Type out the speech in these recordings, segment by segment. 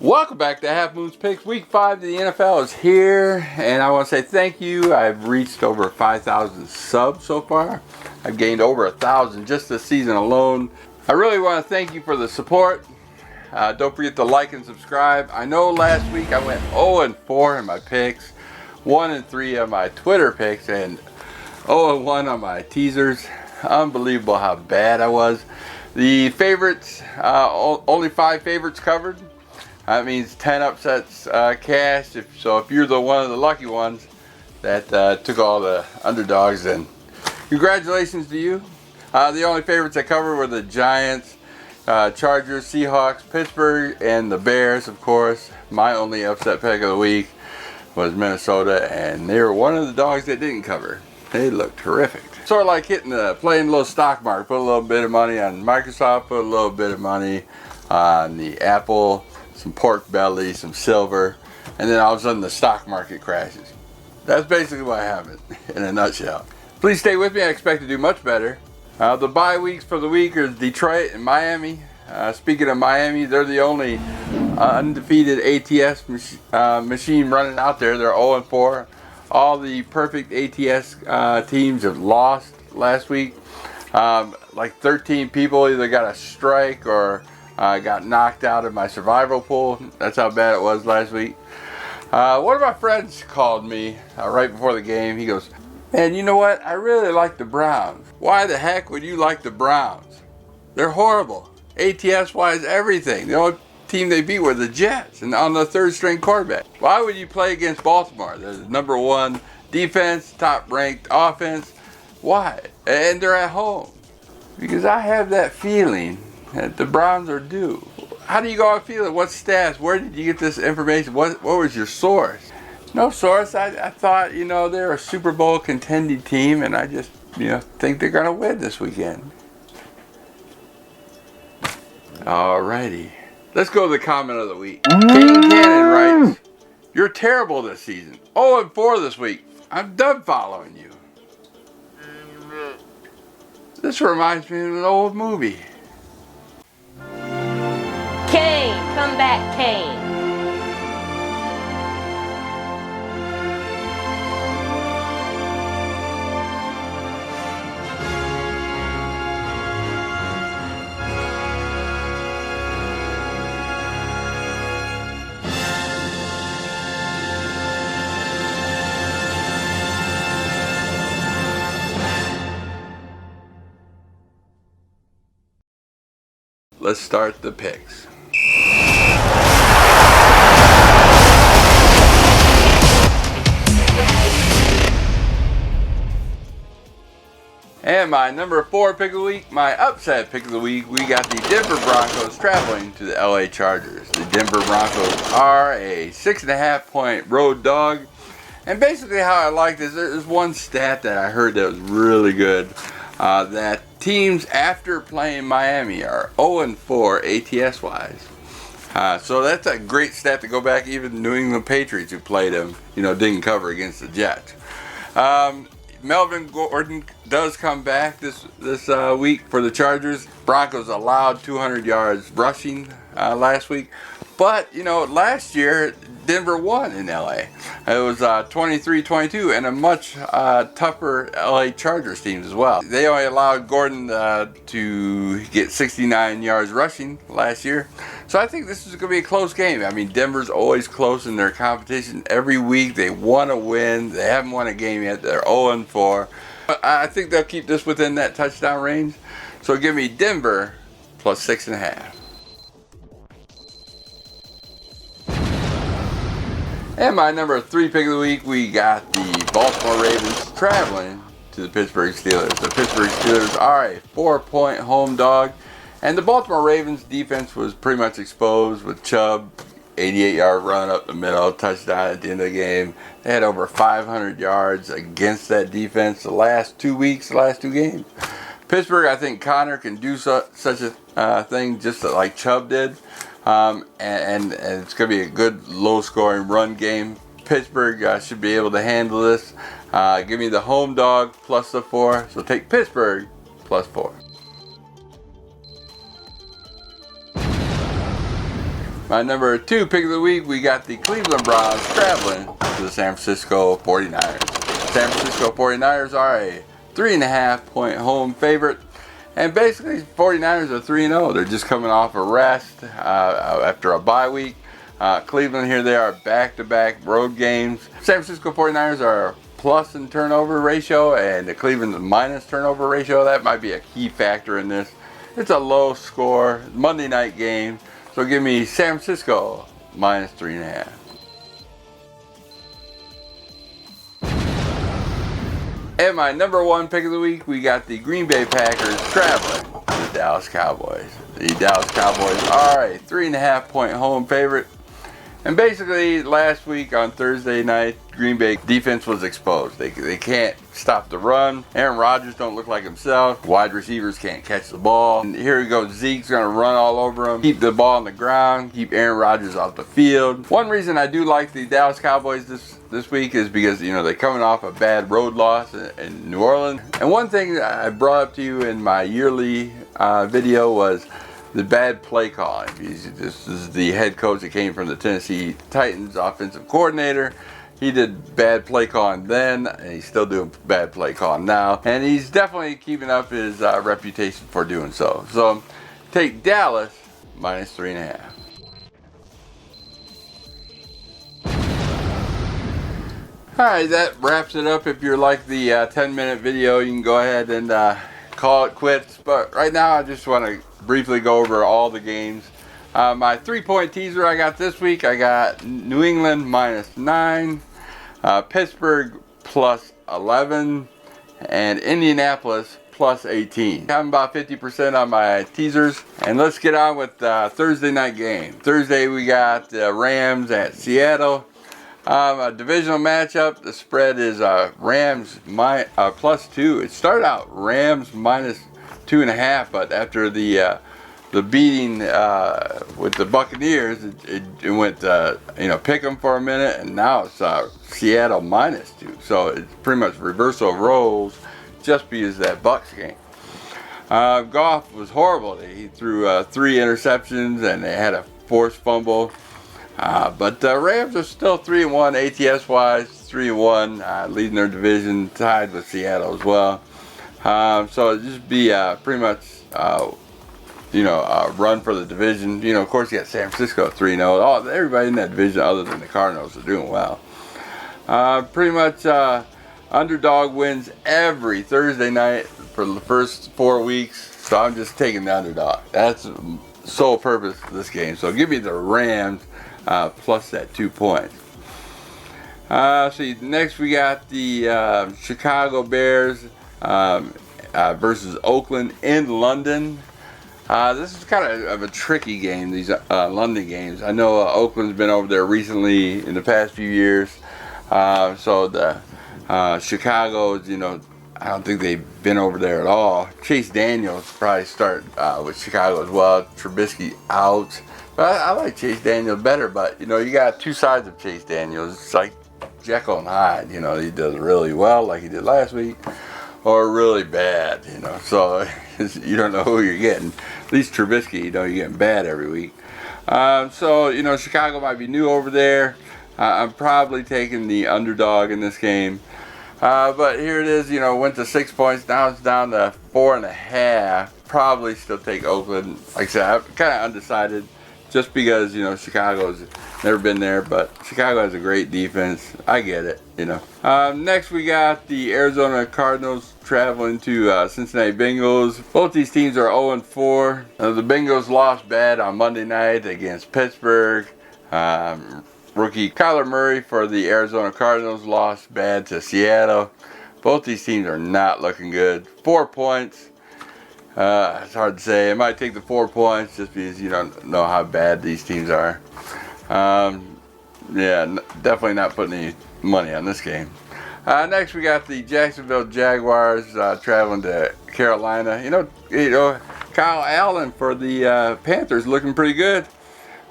Welcome back to Half Moon's Picks. Week 5 of the NFL is here, and I want to say thank you. I've reached over 5,000 subs so far. I've gained over 1,000 just this season alone. I really want to thank you for the support. Don't forget to like and subscribe. I know last week I went 0-4 in my picks, 1-3 on my Twitter picks, and 0-1 on my teasers. Unbelievable how bad I was. The favorites, only 5 favorites covered. That means 10 upsets cashed. If you're one of the lucky ones that took all the underdogs, then congratulations to you. The only favorites I covered were the Giants, Chargers, Seahawks, Pittsburgh, and the Bears, of course. My only upset pick of the week was Minnesota, and they were one of the dogs that didn't cover. They looked terrific. Sort of like playing a little stock market. Put a little bit of money on Microsoft, put a little bit of money on the Apple, some pork belly, some silver, and then all of a sudden the stock market crashes. That's basically what happened in a nutshell. Please stay with me. I expect to do much better. The bye weeks for the week are Detroit and Miami. Speaking of Miami, they're the only undefeated ATS machine running out there. They're 0-4. All the perfect ATS teams have lost last week. Like 13 people either got a strike or got knocked out of my survival pool. That's how bad it was last week. One of my friends called me right before the game. He goes, "Man, you know what? I really like the Browns." "Why the heck would you like the Browns? They're horrible. ATS-wise, everything. The only team they beat were the Jets, and on the third-string quarterback. Why would you play against Baltimore? They're the #1 defense, top-ranked offense. Why? And they're at home." Because I have that feeling that the Browns are due. How do you go out feeling? What stats? Where did you get this information? What was your source? No source. I thought, they're a Super Bowl contending team, and I just, think they're going to win this weekend. Alrighty. Let's go to the comment of the week. King Cannon writes, "You're terrible this season. 0-4 this week. I'm done following you." This reminds me of an old movie. Kane, come back, Kane. Let's start the picks. And my number 4 pick of the week, my upset pick of the week, we got the Denver Broncos traveling to the LA Chargers. The Denver Broncos are a 6.5 point road dog. And basically how I like this, there's one stat that I heard that was really good. That teams after playing Miami are 0-4 ATS wise. So that's a great stat to go back. Even New England Patriots, who played them, didn't cover against the Jets. Melvin Gordon does come back this week for the Chargers. Broncos allowed 200 yards rushing last week. But, last year, Denver won in LA. It was 23-22 and a much tougher LA Chargers team as well. They only allowed Gordon to get 69 yards rushing last year. So I think this is going to be a close game. I mean, Denver's always close in their competition. Every week they want to win. They haven't won a game yet. They're 0-4. But I think they'll keep this within that touchdown range. So give me Denver plus 6.5. And my number 3 pick of the week, we got the Baltimore Ravens traveling to the Pittsburgh Steelers. The Pittsburgh Steelers are a 4-point home dog. And the Baltimore Ravens defense was pretty much exposed with Chubb, 88-yard run up the middle, touchdown at the end of the game. They had over 500 yards against that defense the last 2 games. Pittsburgh, I think Connor can do such a thing just like Chubb did. And it's going to be a good low-scoring run game. Pittsburgh should be able to handle this. Give me the home dog plus the 4. So take Pittsburgh plus 4. My number 2 pick of the week, we got the Cleveland Browns traveling to the San Francisco 49ers. San Francisco 49ers are a 3.5 point home favorite. And basically, 49ers are 3-0. They're just coming off a rest after a bye week. Cleveland, here they are, back-to-back road games. San Francisco 49ers are plus in turnover ratio, and the Cleveland minus turnover ratio. That might be a key factor in this. It's a low score Monday night game, so give me San Francisco minus 3.5. And my number 1 pick of the week, we got the Green Bay Packers traveling to the Dallas Cowboys. The Dallas Cowboys are a 3.5 point home favorite. And basically, last week on Thursday night, Green Bay defense was exposed. They can't stop the run. Aaron Rodgers don't look like himself. Wide receivers can't catch the ball. And here we go, Zeke's going to run all over him, keep the ball on the ground, keep Aaron Rodgers off the field. One reason I do like the Dallas Cowboys this week is because, they're coming off a bad road loss in New Orleans. And one thing that I brought up to you in my yearly video was the bad play calling. This is the head coach that came from the Tennessee Titans, offensive coordinator. He did bad play calling then, and he's still doing bad play calling now. And he's definitely keeping up his reputation for doing so. So take Dallas minus 3.5. Alright, that wraps it up. If you're like the 10-minute video, you can go ahead and call it quits. But right now, I just want to briefly go over all the games. My 3-point teaser I got this week, I got New England minus 9, Pittsburgh plus 11, and Indianapolis plus 18. I'm about 50% on my teasers. And let's get on with Thursday night game. Thursday we got the Rams at Seattle. A divisional matchup. The spread is Rams plus 2. It started out Rams minus 2.5, but after the beating with the Buccaneers, it went pick 'em for a minute, and now it's Seattle minus 2. So it's pretty much reversal of roles, just because of that Bucs game. Goff was horrible. He threw 3 interceptions, and they had a forced fumble. But the Rams are still 3-1 ATS wise, 3-1, leading their division, tied with Seattle as well. So it'd just be pretty much a run for the division. Of course, you got San Francisco 3-0. Everybody in that division, other than the Cardinals, are doing well. Pretty much underdog wins every Thursday night for the first 4 weeks. So I'm just taking the underdog. That's the sole purpose of this game. So give me the Rams. Plus that 2 points. Next we got the Chicago Bears versus Oakland in London. This is kind of a tricky game, these London games. I know Oakland's been over there recently in the past few years. So the Chicago's, I don't think they've been over there at all. Chase Daniels probably start with Chicago as well. Trubisky out. But I like Chase Daniels better, but you got 2 sides of Chase Daniels. It's like Jekyll and Hyde. He does really well like he did last week, or really bad, so you don't know who you're getting. At least Trubisky, you're getting bad every week. Chicago might be new over there. I'm probably taking the underdog in this game. But here it is, went to 6 points, now it's down to 4.5. Probably still take Oakland. Like I said, I'm kind of undecided. Just because, Chicago's never been there, but Chicago has a great defense. I get it, Next, we got the Arizona Cardinals traveling to Cincinnati Bengals. Both these teams are 0-4. The Bengals lost bad on Monday night against Pittsburgh. Rookie Kyler Murray for the Arizona Cardinals lost bad to Seattle. Both these teams are not looking good. 4 points. It's hard to say. I might take the 4 points just because you don't know how bad these teams are. Definitely not putting any money on this game. Next, we got the Jacksonville Jaguars traveling to Carolina. Kyle Allen for the Panthers looking pretty good.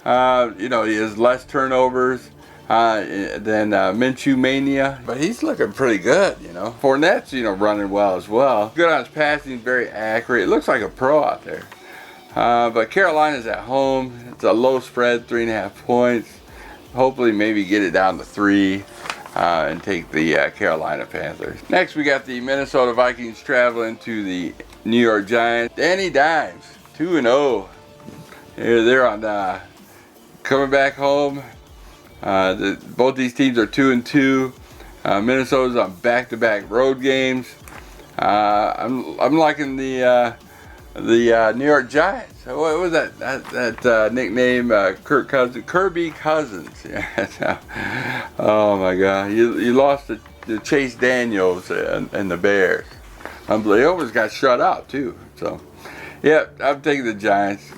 He has less turnovers than Minshew Mania, but he's looking pretty good, Fournette's, running well as well. Good on his passing, very accurate. It looks like a pro out there. But Carolina's at home. It's a low spread, 3.5 points. Hopefully maybe get it down to 3 and take the Carolina Panthers. Next we got the Minnesota Vikings traveling to the New York Giants. Danny Dimes, 2-0. They're on coming back home. Both these teams are 2-2. Minnesota's on back-to-back road games. I'm liking the New York Giants. What was that nickname? Kirby Cousins. Oh my God! You lost to Chase Daniels and the Bears. He almost got shut out too. So, yeah, I'm taking the Giants.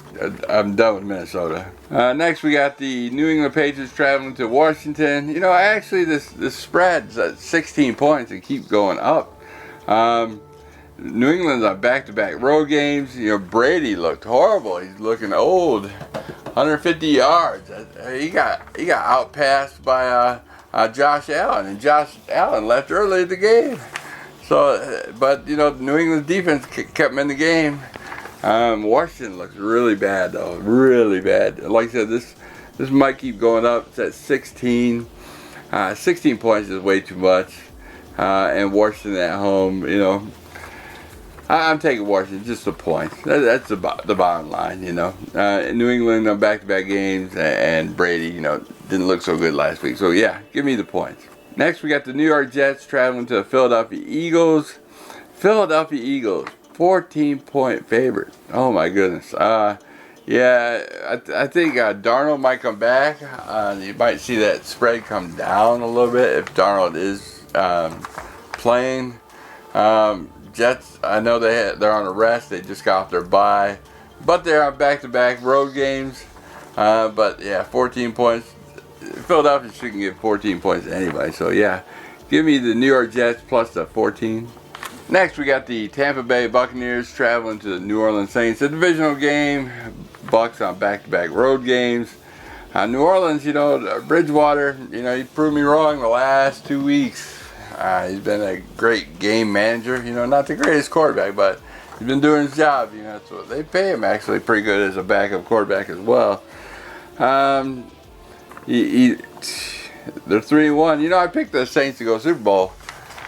I'm done with Minnesota. Next, we got the New England Patriots traveling to Washington. You know, actually, this spread's at 16 points and keep going up. New England's on back-to-back road games. You know, Brady looked horrible. He's looking old. 150 yards. He got outpassed by Josh Allen, and Josh Allen left early in the game. So, but you know, New England's defense kept him in the game. Washington looks really bad though, really bad. Like I said, this might keep going up. It's at 16. 16 points is way too much. And Washington at home, you know. I'm taking Washington, just a point. That's the bottom line, you know. New England on back-to-back games, and Brady, you know, didn't look so good last week. So yeah, give me the points. Next, we got the New York Jets traveling to the Philadelphia Eagles. Philadelphia Eagles, 14-point favorite. Oh my goodness. Yeah, I think Darnold might come back. You might see that spread come down a little bit if Darnold is playing. Jets, I know they're on a rest. They just got off their bye, but they're on back-to-back road games. But yeah, 14 points. Philadelphia shouldn't get 14 points to anybody. So yeah, give me the New York Jets plus the 14. Next, we got the Tampa Bay Buccaneers traveling to the New Orleans Saints. A divisional game. Bucs on back-to-back road games. New Orleans, you know, Bridgewater, you know, he proved me wrong the last 2 weeks. He's been a great game manager, you know, not the greatest quarterback, but he's been doing his job. You know, that's what they pay him actually pretty good as a backup quarterback as well. They're 3-1. You know, I picked the Saints to go Super Bowl,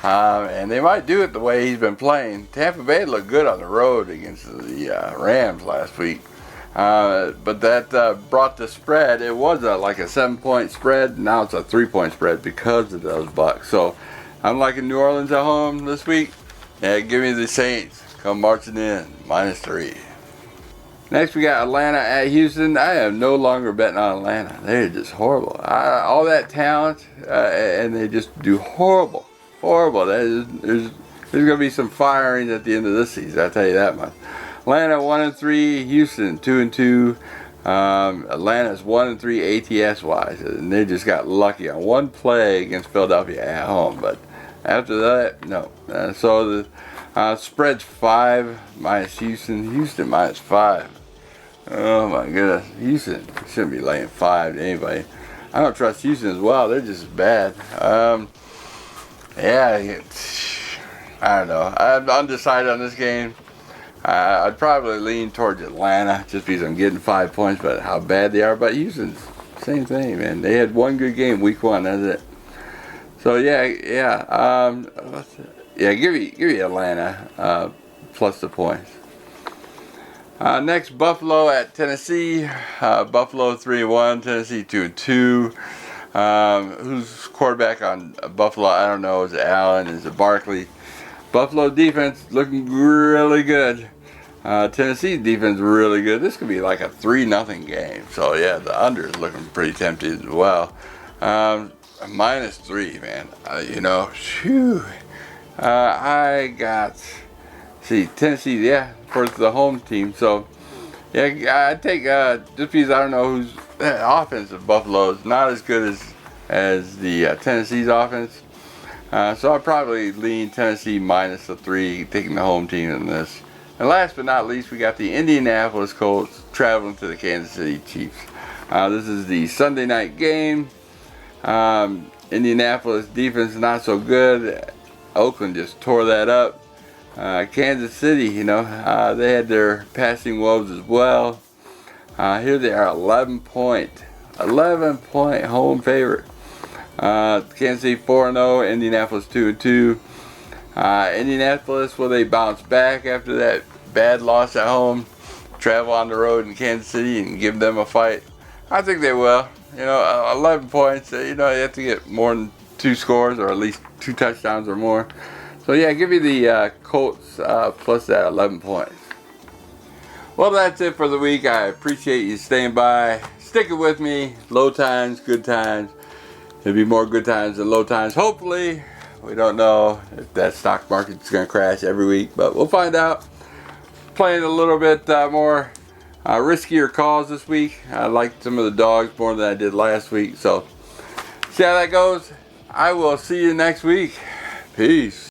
and they might do it the way he's been playing. Tampa Bay looked good on the road against the Rams last week, but that brought the spread. It was like a 7-point spread. Now it's a 3-point spread because of those Bucs. So I'm liking New Orleans at home this week. Yeah, give me the Saints. Come marching in. -3. Next, we got Atlanta at Houston. I am no longer betting on Atlanta. They're just horrible. All that talent, and they just do horrible. Horrible. There's going to be some firings at the end of this season. I'll tell you that much. Atlanta 1-3. Houston 2-2. Atlanta's 1-3 ATS wise, and they just got lucky on one play against Philadelphia at home. But after that, no. So the spread's 5 minus Houston. Houston -5. Oh my goodness, Houston shouldn't be laying 5 to anybody. I don't trust Houston as well. They're just as bad. Yeah, I don't know. I'm undecided on this game. I'd probably lean towards Atlanta just because I'm getting 5 points, but how bad they are. But Houston's same thing, man. They had one good game week 1. That's it. So yeah. Give me Atlanta plus the points. Next, Buffalo at Tennessee. Buffalo 3-1. Tennessee 2-2. Who's quarterback on Buffalo? I don't know. Is it Allen? Is it Barkley? Buffalo defense looking really good. Tennessee's defense really good. This could be like a 3-0 game. So yeah, the under is looking pretty tempting as well. -3, man. You know, I got Tennessee. Yeah, for the home team. So yeah, I take just because I don't know who's offense of Buffalo is not as good as the Tennessee's offense. So I'll probably lean Tennessee -3, taking the home team in this. And last but not least, we got the Indianapolis Colts traveling to the Kansas City Chiefs. This is the Sunday night game. Indianapolis defense not so good. Oakland just tore that up. Kansas City, you know, they had their passing woes as well. Here they are, 11 point home favorite. Kansas City 4-0, Indianapolis 2-2. Indianapolis, will they bounce back after that bad loss at home? Travel on the road in Kansas City and give them a fight? I think they will. 11 points. You have to get more than 2 scores, or at least 2 touchdowns or more. So yeah, give me the Colts plus that 11 points. Well, that's it for the week. I appreciate you staying by, sticking with me. Low times, good times. There'll be more good times than low times. Hopefully, we don't know if that stock market's going to crash every week, but we'll find out. Playing a little bit more riskier calls this week. I liked some of the dogs more than I did last week, so see how that goes. I will see you next week. Peace.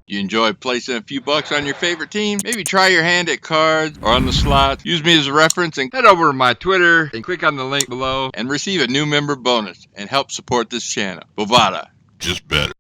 You enjoy placing a few bucks on your favorite team? Maybe try your hand at cards or on the slots. Use me as a reference and head over to my Twitter and click on the link below and receive a new member bonus and help support this channel. Bovada, just better.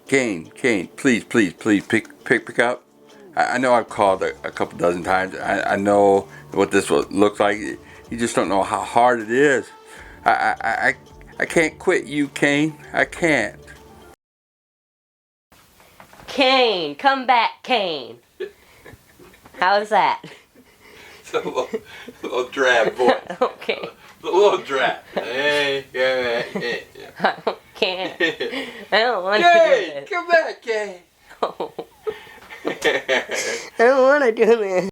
Kane, please pick up. I know I've called a couple dozen times. I know what this looks like. You just don't know how hard it is. I can't quit you, Kane. I can't. Kane, come back, Kane. How's that? It's a little drab voice. Okay. A little drab. Hey. I can't. I don't want to do Kane, this. come back, Kane. I don't want to do this.